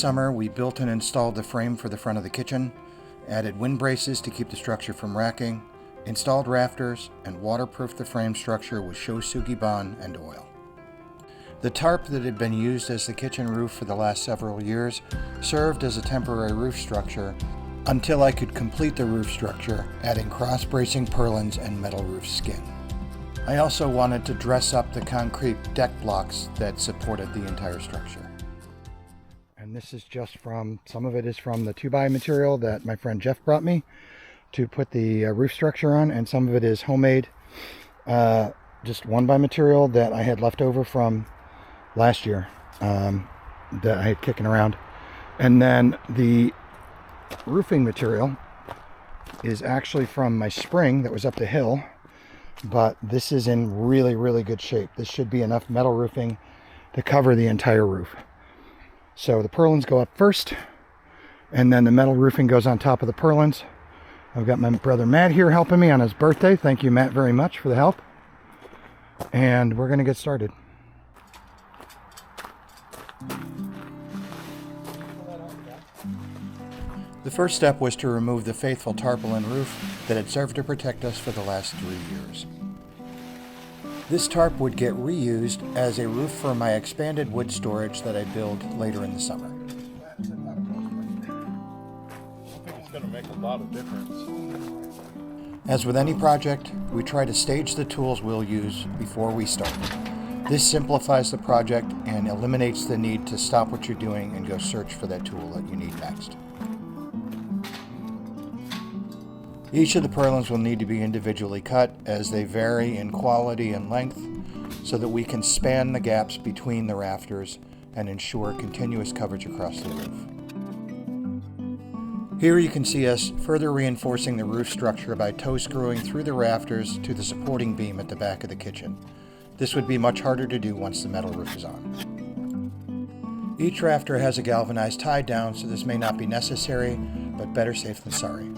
summer, we built and installed the frame for the front of the kitchen, added wind braces to keep the structure from racking, installed rafters, and waterproofed the frame structure with Shosugi bond and oil. The tarp that had been used as the kitchen roof for the last several years served as a temporary roof structure until I could complete the roof structure, adding cross-bracing purlins and metal roof skin. I also wanted to dress up the concrete deck blocks that supported the entire structure. And this is just from, some of it is from the 2x material that my friend Jeff brought me to put the roof structure on, and some of it is homemade, just 1x material that I had left over from last year that I had kicking around. And then the roofing material is actually from my spring that was up the hill, but this is in really, really good shape. This should be enough metal roofing to cover the entire roof. So the purlins go up first, and then the metal roofing goes on top of the purlins. I've got my brother Matt here helping me on his birthday. Thank you, Matt, very much for the help. And we're going to get started. The first step was to remove the faithful tarpaulin roof that had served to protect us for the last 3 years. This tarp would get reused as a roof for my expanded wood storage that I build later in the summer. I think it's going to make a lot of difference. As with any project, we try to stage the tools we'll use before we start. This simplifies the project and eliminates the need to stop what you're doing and go search for that tool that you need next. Each of the purlins will need to be individually cut as they vary in quality and length so that we can span the gaps between the rafters and ensure continuous coverage across the roof. Here you can see us further reinforcing the roof structure by toe screwing through the rafters to the supporting beam at the back of the kitchen. This would be much harder to do once the metal roof is on. Each rafter has a galvanized tie down, so this may not be necessary, but better safe than sorry.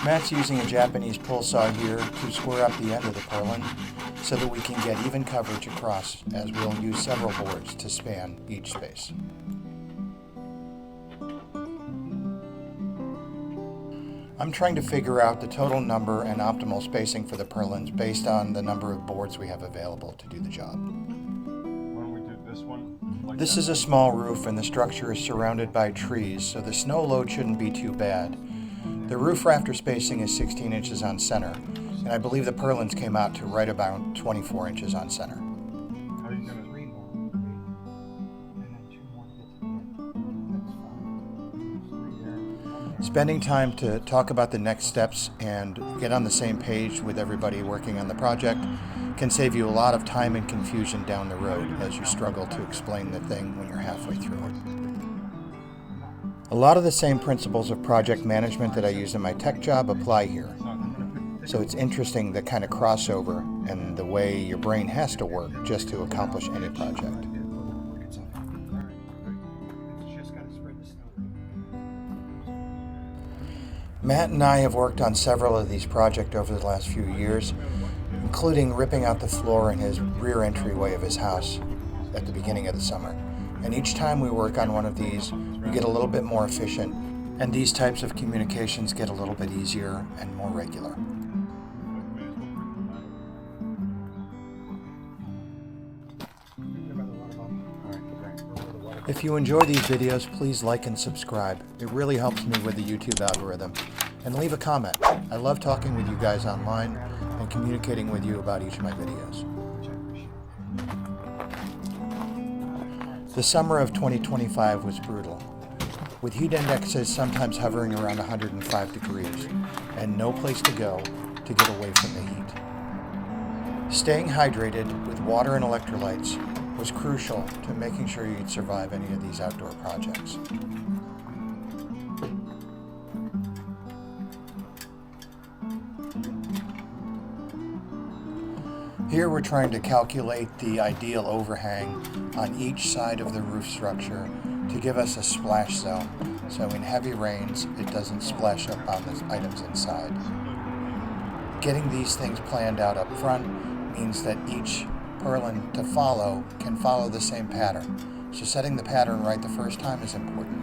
Matt's using a Japanese pull saw here to square up the end of the purlin so that we can get even coverage across, as we'll use several boards to span each space. I'm trying to figure out the total number and optimal spacing for the purlins based on the number of boards we have available to do the job. Why don't we do this one? This is a small roof and the structure is surrounded by trees, so the snow load shouldn't be too bad. The roof rafter spacing is 16 inches on center, and I believe the purlins came out to right about 24 inches on center. How are you going to... Spending time to talk about the next steps and get on the same page with everybody working on the project can save you a lot of time and confusion down the road as you struggle to explain the thing when you're halfway through it. A lot of the same principles of project management that I use in my tech job apply here. So it's interesting the kind of crossover and the way your brain has to work just to accomplish any project. Matt and I have worked on several of these projects over the last few years, including ripping out the floor in his rear entryway of his house at the beginning of the summer. And each time we work on one of these, we get a little bit more efficient, and these types of communications get a little bit easier and more regular. If you enjoy these videos, please like and subscribe. It really helps me with the YouTube algorithm. And leave a comment. I love talking with you guys online and communicating with you about each of my videos. The summer of 2025 was brutal, with heat indexes sometimes hovering around 105 degrees and no place to go to get away from the heat. Staying hydrated with water and electrolytes was crucial to making sure you'd survive any of these outdoor projects. Here we're trying to calculate the ideal overhang on each side of the roof structure to give us a splash zone, so in heavy rains it doesn't splash up on the items inside. Getting these things planned out up front means that each purlin to follow can follow the same pattern, so setting the pattern right the first time is important.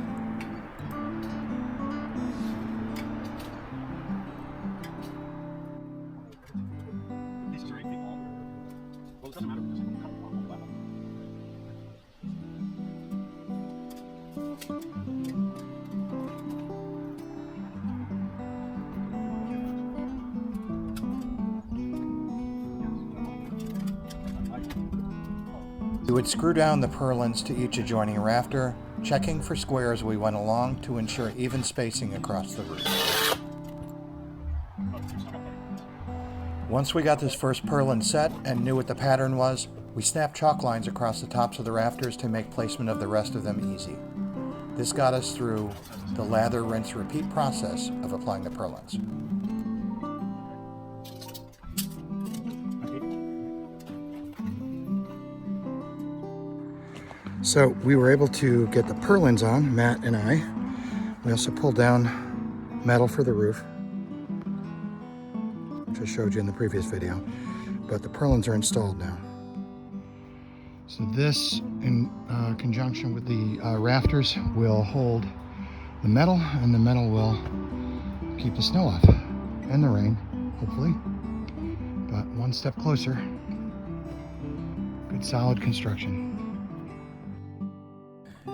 We would screw down the purlins to each adjoining rafter, checking for squares as we went along to ensure even spacing across the roof. Once we got this first purlin set and knew what the pattern was, we snapped chalk lines across the tops of the rafters to make placement of the rest of them easy. This got us through the lather, rinse, repeat process of applying the purlins. So we were able to get the purlins on, Matt and I. We also pulled down metal for the roof, which I showed you in the previous video, but the purlins are installed now. So this, in conjunction with the rafters, will hold the metal, and the metal will keep the snow off, and the rain, hopefully. But one step closer. Good solid construction.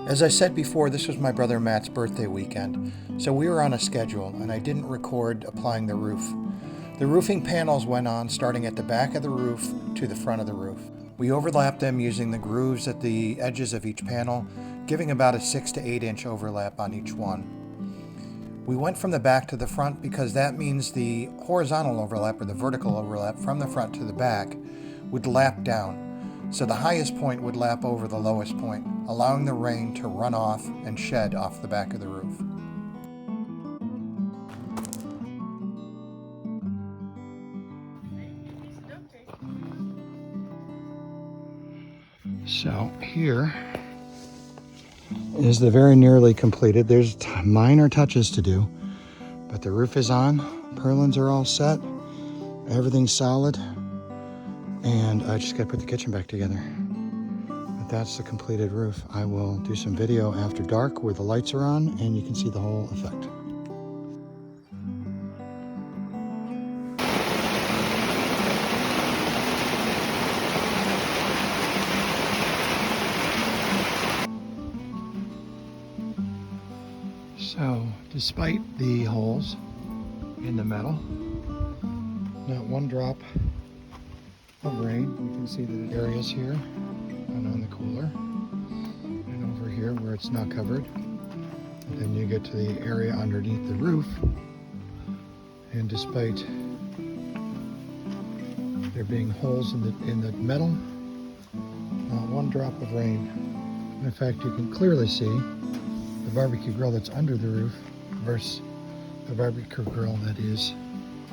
As I said before, this was my brother Matt's birthday weekend, so we were on a schedule, and I didn't record applying the roof. The roofing panels went on starting at the back of the roof to the front of the roof. We overlapped them using the grooves at the edges of each panel, giving about a 6 to 8 inch overlap on each one. We went from the back to the front because that means the horizontal overlap or the vertical overlap from the front to the back would lap down. So the highest point would lap over the lowest point, allowing the rain to run off and shed off the back of the roof. So here is the very nearly completed. There's minor touches to do, but the roof is on, purlins are all set, everything's solid, and I just gotta put the kitchen back together. But that's the completed roof. I will do some video after dark where the lights are on and you can see the whole effect. So, despite the holes in the metal, not one drop of rain. You can see the areas here and on the cooler and over here where it's not covered. And then you get to the area underneath the roof, and despite there being holes in the metal, not one drop of rain. In fact, you can clearly see the barbecue grill that's under the roof versus the barbecue grill that is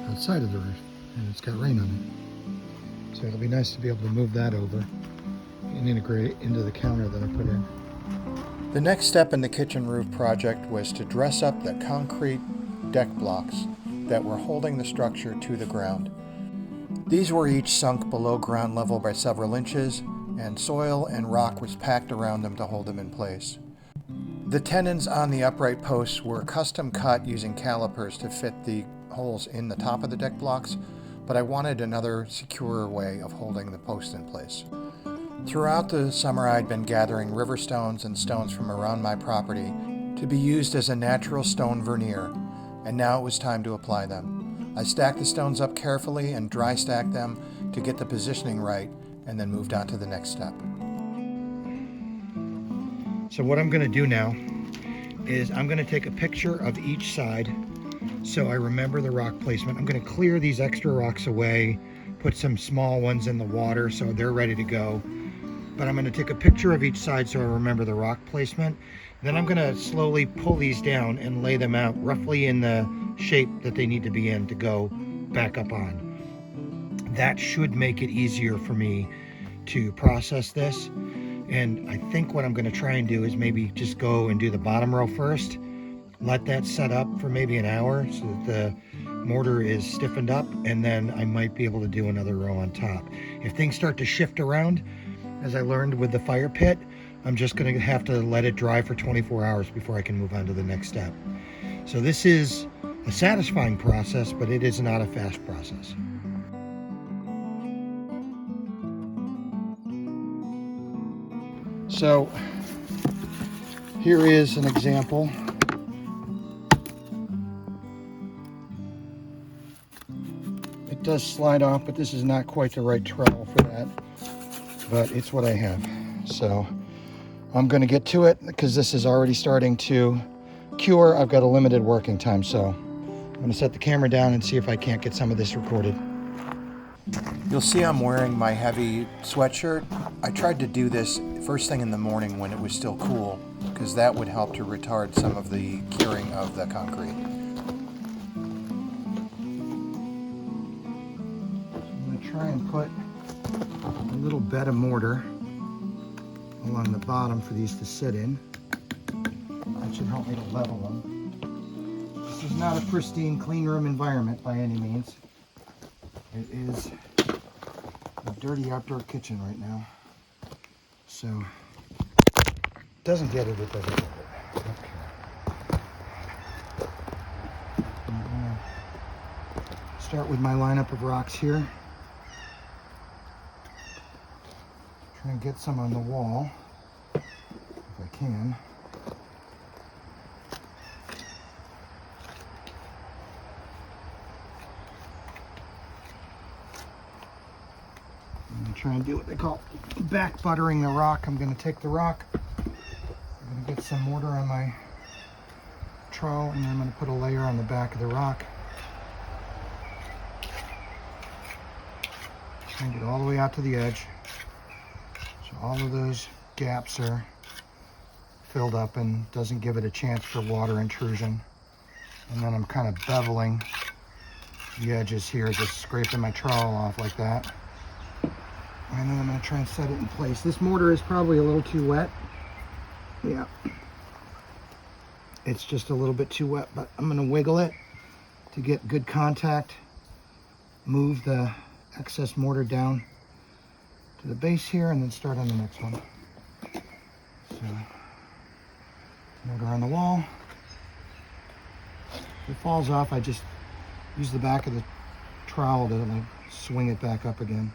outside of the roof, and it's got rain on it. So it'll be nice to be able to move that over and integrate it into the counter that I put in. The next step in the kitchen roof project was to dress up the concrete deck blocks that were holding the structure to the ground. These were each sunk below ground level by several inches, and soil and rock was packed around them to hold them in place. The tenons on the upright posts were custom cut using calipers to fit the holes in the top of the deck blocks, but I wanted another secure way of holding the post in place. Throughout the summer, I'd been gathering river stones and stones from around my property to be used as a natural stone veneer, and now it was time to apply them. I stacked the stones up carefully and dry stacked them to get the positioning right, and then moved on to the next step. So what I'm going to do now is I'm going to take a picture of each side so I remember the rock placement. I'm going to clear these extra rocks away, put some small ones in the water so they're ready to go. But I'm going to take a picture of each side so I remember the rock placement. Then I'm going to slowly pull these down and lay them out roughly in the shape that they need to be in to go back up on. that should make it easier for me to process this. And I think what I'm going to try and do is maybe just go and do the bottom row first, let that set up for maybe an hour so that the mortar is stiffened up, and then I might be able to do another row on top. If things start to shift around, as I learned with the fire pit, I'm just going to have to let it dry for 24 hours before I can move on to the next step. So this is a satisfying process, but it is not a fast process. So here is an example. It does slide off, but this is not quite the right trowel for that, but it's what I have. So I'm going to get to it because this is already starting to cure. I've got a limited working time, so I'm going to set the camera down and see if I can't get some of this recorded. You'll see I'm wearing my heavy sweatshirt. I tried to do this first thing in the morning when it was still cool, because that would help to retard some of the curing of the concrete. I'm going to try and put a little bed of mortar along the bottom for these to sit in. That should help me to level them. This is not a pristine, clean room environment by any means. It is a dirty outdoor kitchen right now. So, it doesn't get it, it doesn't get it. Okay. I'm going to start with my lineup of rocks here. Try and get some on the wall, if I can. Try and do what they call back buttering the rock. I'm going to take the rock, I'm going to get some mortar on my trowel, and then I'm going to put a layer on the back of the rock. Try and get all the way out to the edge, so all of those gaps are filled up and doesn't give it a chance for water intrusion. And then I'm kind of beveling the edges here, just scraping my trowel off like that. And then I'm going to try and set it in place. This mortar is probably a little too wet. Yeah. It's just a little bit too wet, but I'm going to wiggle it to get good contact. Move the excess mortar down to the base here and then start on the next one. So, mortar on the wall. If it falls off, I just use the back of the trowel to like swing it back up again.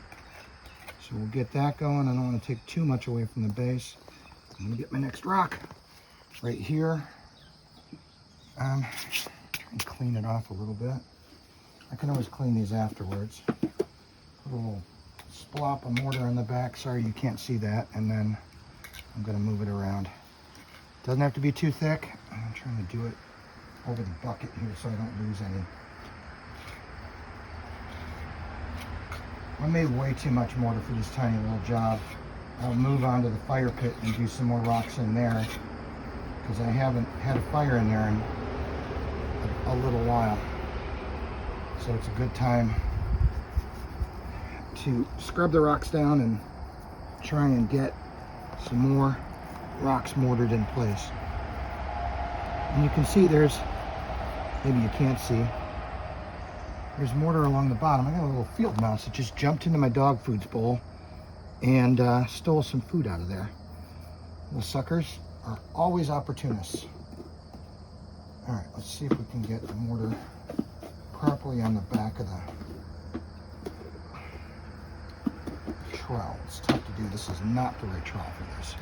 So we'll get that going. I don't want to take too much away from the base. I'm going to get my next rock right here. Try and clean it off a little bit. I can always clean these afterwards. Put a little splop of mortar on the back. Sorry you can't see that. And then I'm going to move it around. Doesn't have to be too thick. I'm trying to do it over the bucket here so I don't lose any. I made way too much mortar for this tiny little job. I'll move on to the fire pit and do some more rocks in there, because I haven't had a fire in there in a little while. So it's a good time to scrub the rocks down and try and get some more rocks mortared in place. And you can see there's, maybe you can't see, there's mortar along the bottom. I got a little field mouse that just jumped into my dog foods bowl and stole some food out of there. Little suckers are always opportunists. All right, let's see if we can get the mortar properly on the back of the trowel. It's tough to do. This is not the right trowel for this.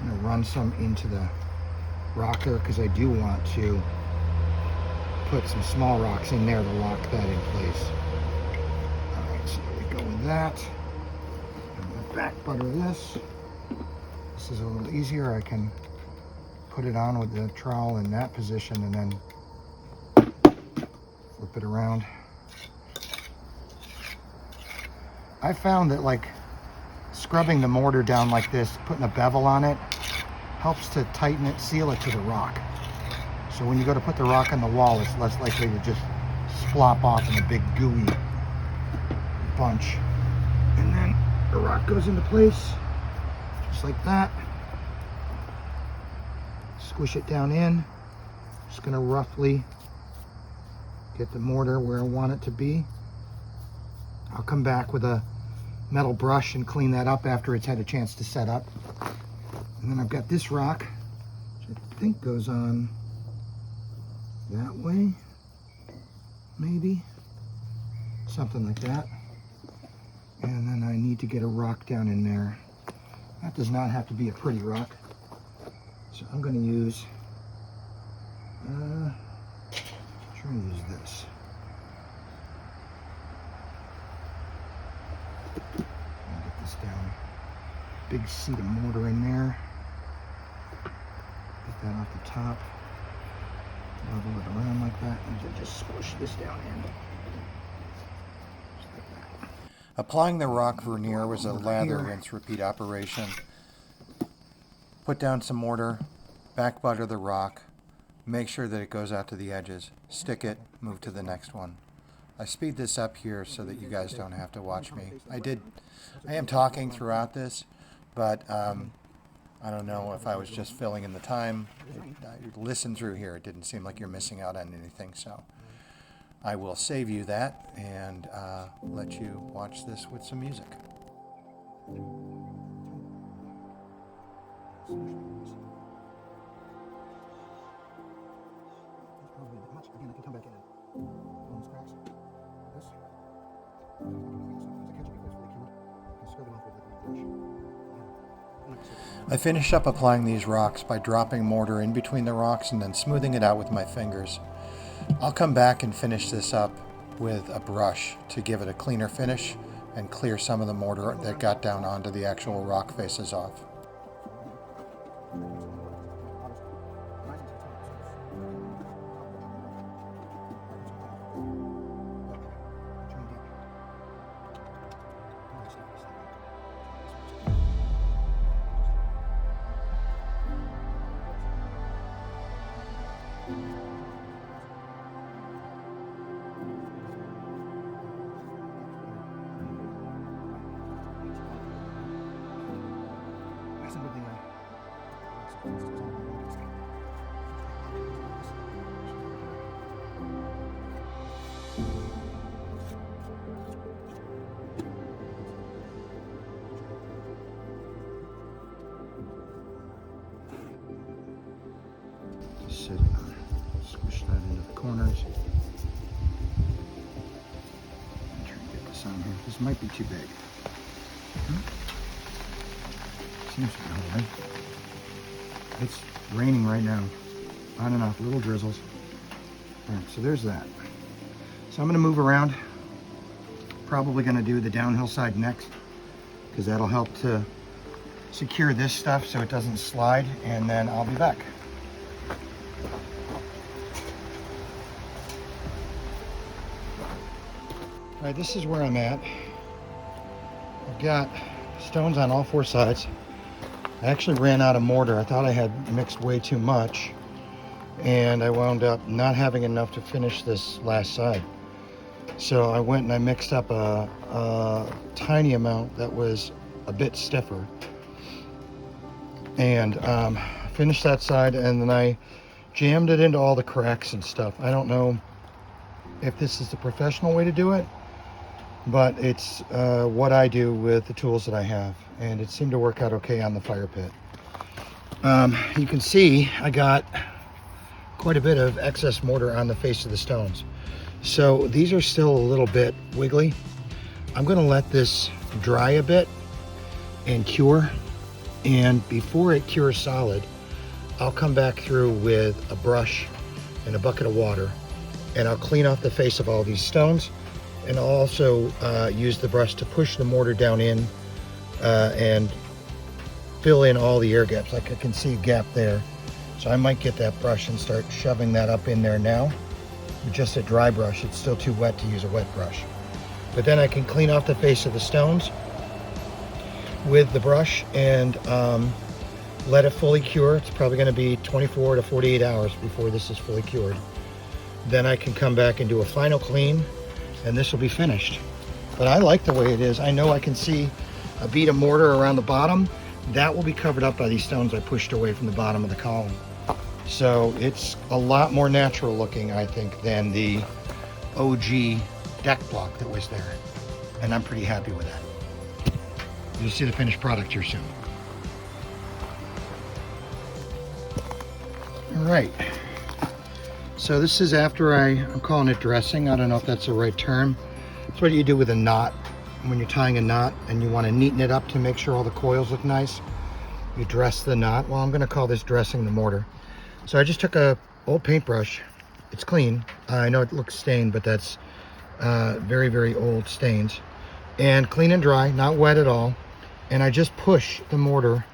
I'm gonna run some into the rocker because I do want to put some small rocks in there to lock that in place. All right, so there we go with that. I'm gonna back butter this. This is a little easier. I can put it on with the trowel in that position and then flip it around. I found that like scrubbing the mortar down like this, putting a bevel on it, helps to tighten it, seal it to the rock. So when you go to put the rock on the wall, it's less likely to just flop off in a big gooey bunch. And then the rock goes into place, just like that. Squish it down in. Just gonna roughly get the mortar where I want it to be. I'll come back with a metal brush and clean that up after it's had a chance to set up. And then I've got this rock, which I think goes on that way, maybe, something like that. And then I need to get a rock down in there. That does not have to be a pretty rock. So I'm going to use, try to use this. I'll get this down. Big seat of mortar in there. Get that off the top. Level it around like that, and just squish this down in. Applying the rock veneer was a lather, rinse, repeat operation. Put down some mortar, back butter the rock, make sure that it goes out to the edges, stick it, move to the next one. I speed this up here so that you guys don't have to watch me. I am talking throughout this, but I don't know if I was just filling in the time. Listen through here. It didn't seem like you're missing out on anything, so I will save you that and let you watch this with some music. I finish up applying these rocks by dropping mortar in between the rocks and then smoothing it out with my fingers. I'll come back and finish this up with a brush to give it a cleaner finish and clear some of the mortar that got down onto the actual rock faces off. Sit, squish that into the corners. I'm trying to get this on here. This might be too big. Seems to be holding. It's raining right now. On and off, little drizzles. Alright, so there's that. So I'm going to move around. Probably going to do the downhill side next, because that'll help to secure this stuff so it doesn't slide, and then I'll be back. All right, this is where I'm at. I've got stones on all four sides. I actually ran out of mortar. I thought I had mixed way too much, and I wound up not having enough to finish this last side. So I went and I mixed up a tiny amount that was a bit stiffer, and finished that side, and then I jammed it into all the cracks and stuff. I don't know if this is the professional way to do it, but it's what I do with the tools that I have, and it seemed to work out okay on the fire pit. You can see I got quite a bit of excess mortar on the face of the stones, so these are still a little bit wiggly. I'm going to let this dry a bit and cure, and before it cures solid, I'll come back through with a brush and a bucket of water, and I'll clean off the face of all these stones. And I'll also use the brush to push the mortar down in and fill in all the air gaps. Like I can see a gap there. So I might get that brush and start shoving that up in there now. With just a dry brush, it's still too wet to use a wet brush. But then I can clean off the face of the stones with the brush and let it fully cure. It's probably going to be 24 to 48 hours before this is fully cured. then I can come back and do a final clean, and this will be finished. But I like the way it is. I know I can see a bead of mortar around the bottom. That will be covered up by these stones I pushed away from the bottom of the column. So it's a lot more natural looking, I think, than the OG deck block that was there. And I'm pretty happy with that. You'll see the finished product here soon. All right. So this is after I'm calling it dressing. I don't know if that's the right term. It's what you do with a knot. When you're tying a knot and you want to neaten it up to make sure all the coils look nice, you dress the knot. Well, I'm going to call this dressing the mortar. So I just took a old paintbrush. It's clean. I know it looks stained, but that's very, very old stains. And clean and dry, not wet at all. And I just push the mortar.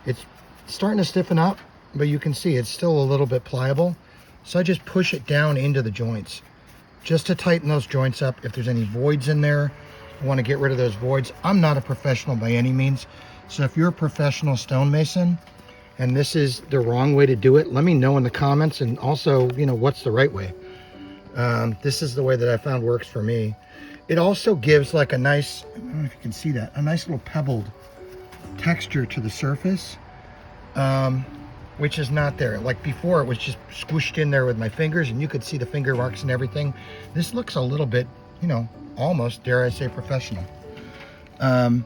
It's starting to stiffen up, but you can see it's still a little bit pliable. So I just push it down into the joints just to tighten those joints up. If there's any voids in there, I want to get rid of those voids. I'm not a professional by any means. So if you're a professional stonemason and this is the wrong way to do it, let me know in the comments. And also, you know, what's the right way? This is the way that I found works for me. It also gives like a nice, I don't know if you can see that, a nice little pebbled texture to the surface, which is not there. Like before, it was just squished in there with my fingers and you could see the finger marks and everything. This looks a little bit, you know, almost, dare I say, professional. I'm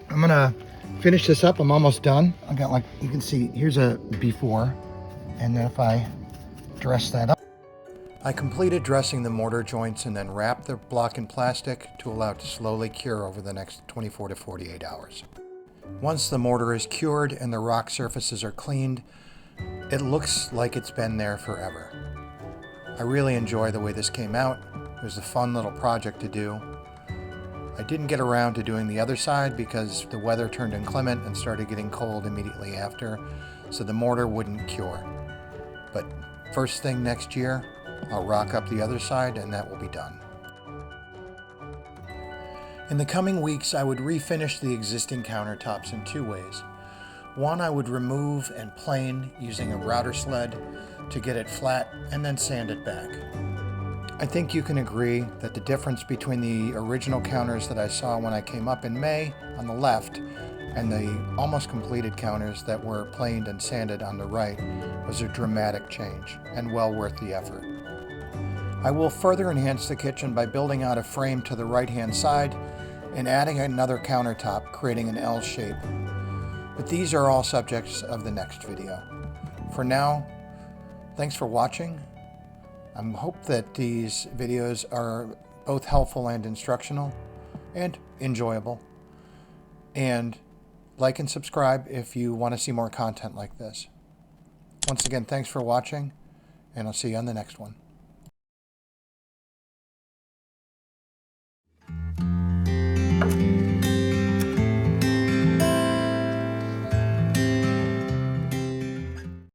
gonna finish this up. I'm almost done. I got, like, you can see, here's a before, and then if I dress that up. I completed dressing the mortar joints and then wrapped the block in plastic to allow it to slowly cure over the next 24 to 48 hours. Once the mortar is cured and the rock surfaces are cleaned, it looks like it's been there forever. I really enjoy the way this came out. It was a fun little project to do. I didn't get around to doing the other side because the weather turned inclement and started getting cold immediately after, so the mortar wouldn't cure. But first thing next year, I'll rock up the other side and that will be done. In the coming weeks, I would refinish the existing countertops in two ways. One, I would remove and plane using a router sled to get it flat and then sand it back. I think you can agree that the difference between the original counters that I saw when I came up in May on the left and the almost completed counters that were planed and sanded on the right was a dramatic change and well worth the effort. I will further enhance the kitchen by building out a frame to the right-hand side and adding another countertop, creating an L shape. But these are all subjects of the next video. For now, thanks for watching. I hope that these videos are both helpful and instructional and enjoyable. And like and subscribe if you want to see more content like this. Once again, thanks for watching, and I'll see you on the next one.